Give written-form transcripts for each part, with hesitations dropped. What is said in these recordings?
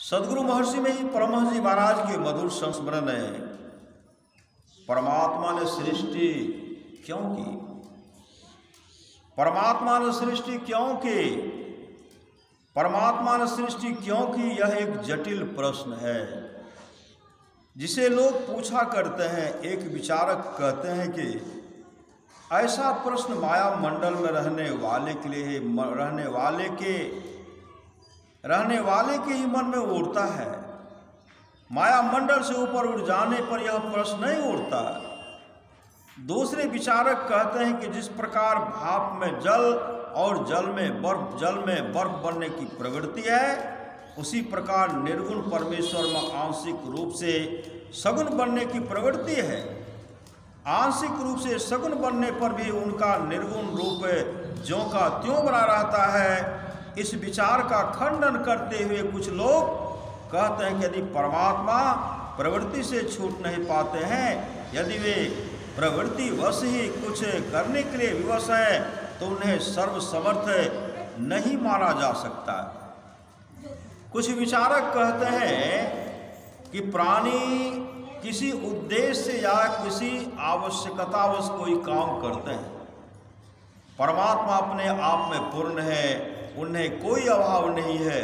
सदगुरु महर्षि में ही परमहंस जी महाराज के मधुर संस्मरण है। परमात्मा ने सृष्टि क्यों की? परमात्मा ने सृष्टि क्यों की? परमात्मा ने सृष्टि क्यों की? यह एक जटिल प्रश्न है जिसे लोग पूछा करते हैं। एक विचारक कहते हैं कि ऐसा प्रश्न माया मंडल में रहने वाले के ही मन में उड़ता है। माया मंडल से ऊपर उड़ जाने पर यह प्रश्न नहीं उड़ता। दूसरे विचारक कहते हैं कि जिस प्रकार भाप में जल और जल में बर्फ बनने की प्रवृत्ति है, उसी प्रकार निर्गुण परमेश्वर में आंशिक रूप से सगुण बनने की प्रवृत्ति है। आंशिक रूप से सगुण बनने पर भी उनका निर्गुण रूप ज्यों का त्यों बना रहता है। इस विचार का खंडन करते हुए कुछ लोग कहते हैं कि यदि परमात्मा प्रवृत्ति से छूट नहीं पाते हैं, यदि वे प्रवृत्ति वश ही कुछ करने के लिए विवश हैं, तो उन्हें सर्वसमर्थ नहीं माना जा सकता। कुछ विचारक कहते हैं कि प्राणी किसी उद्देश्य या किसी आवश्यकतावश कोई काम करते हैं। परमात्मा अपने आप में पूर्ण है, उन्हें कोई अभाव नहीं है।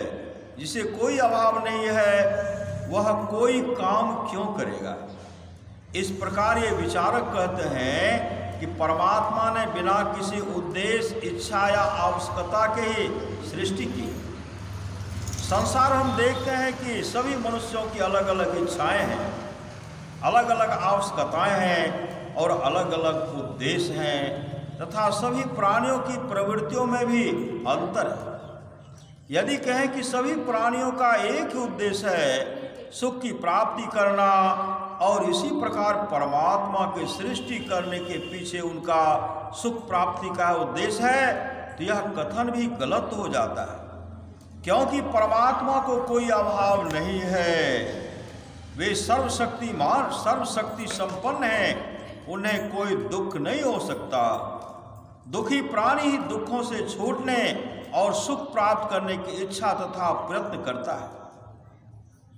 जिसे कोई अभाव नहीं है वह कोई काम क्यों करेगा? इस प्रकार ये विचारक कहते हैं कि परमात्मा ने बिना किसी उद्देश्य, इच्छा या आवश्यकता के ही सृष्टि की। संसार हम देखते हैं कि सभी मनुष्यों की अलग अलग इच्छाएं हैं, अलग अलग आवश्यकताएं हैं और अलग अलग उद्देश्य हैं, तथा सभी प्राणियों की प्रवृत्तियों में भी अंतर है। यदि कहें कि सभी प्राणियों का एक ही उद्देश्य है, सुख की प्राप्ति करना, और इसी प्रकार परमात्मा की सृष्टि करने के पीछे उनका सुख प्राप्ति का उद्देश्य है, तो यह कथन भी गलत हो जाता है। क्योंकि परमात्मा को कोई अभाव नहीं है। वे सर्वशक्तिमान, सर्वशक्ति संपन्न हैं, उन्हें कोई दुख नहीं हो सकता। दुखी प्राणी ही दुखों से छूटने और सुख प्राप्त करने की इच्छा तथा प्रयत्न करता है।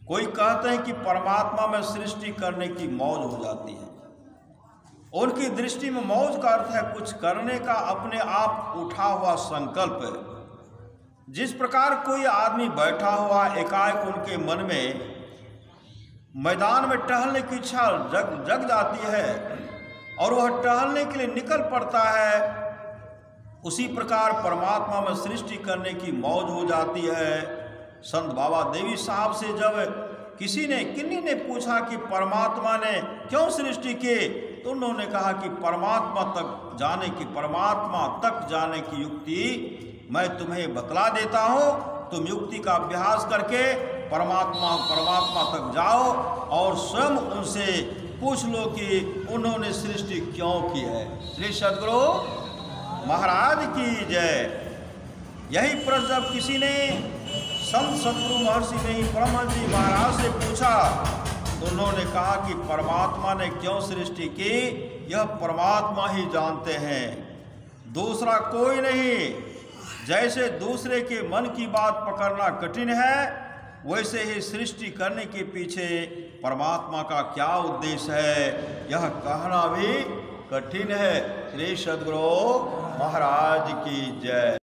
कोई कहते हैं कि परमात्मा में सृष्टि करने की मौज हो जाती है। उनकी दृष्टि में मौज का अर्थ है कुछ करने का अपने आप उठा हुआ संकल्प। जिस प्रकार कोई आदमी बैठा हुआ एकाएक उनके मन में मैदान में टहलने की इच्छा जग जाती है और वह टहलने के लिए निकल पड़ता है, उसी प्रकार परमात्मा में सृष्टि करने की मौज हो जाती है। संत बाबा देवी साहब से जब किन्हीं ने पूछा कि परमात्मा ने क्यों सृष्टि की, तो उन्होंने कहा कि परमात्मा तक जाने की युक्ति मैं तुम्हें बतला देता हूँ। तुम युक्ति का अभ्यास करके परमात्मा तक जाओ और स्वयं उनसे पूछ लो कि उन्होंने सृष्टि क्यों की है। श्री सदगुरु महाराज की जय। यही प्रश्न जब किसी ने संत सदगुरु महर्षि में ही परमहंस जी महाराज से पूछा, तो उन्होंने कहा कि परमात्मा ने क्यों सृष्टि की यह परमात्मा ही जानते हैं, दूसरा कोई नहीं। जैसे दूसरे के मन की बात पकड़ना कठिन है, वैसे ही सृष्टि करने के पीछे परमात्मा का क्या उद्देश्य है यह कहना भी कठिन है। श्री सदगुरु महाराज की जय।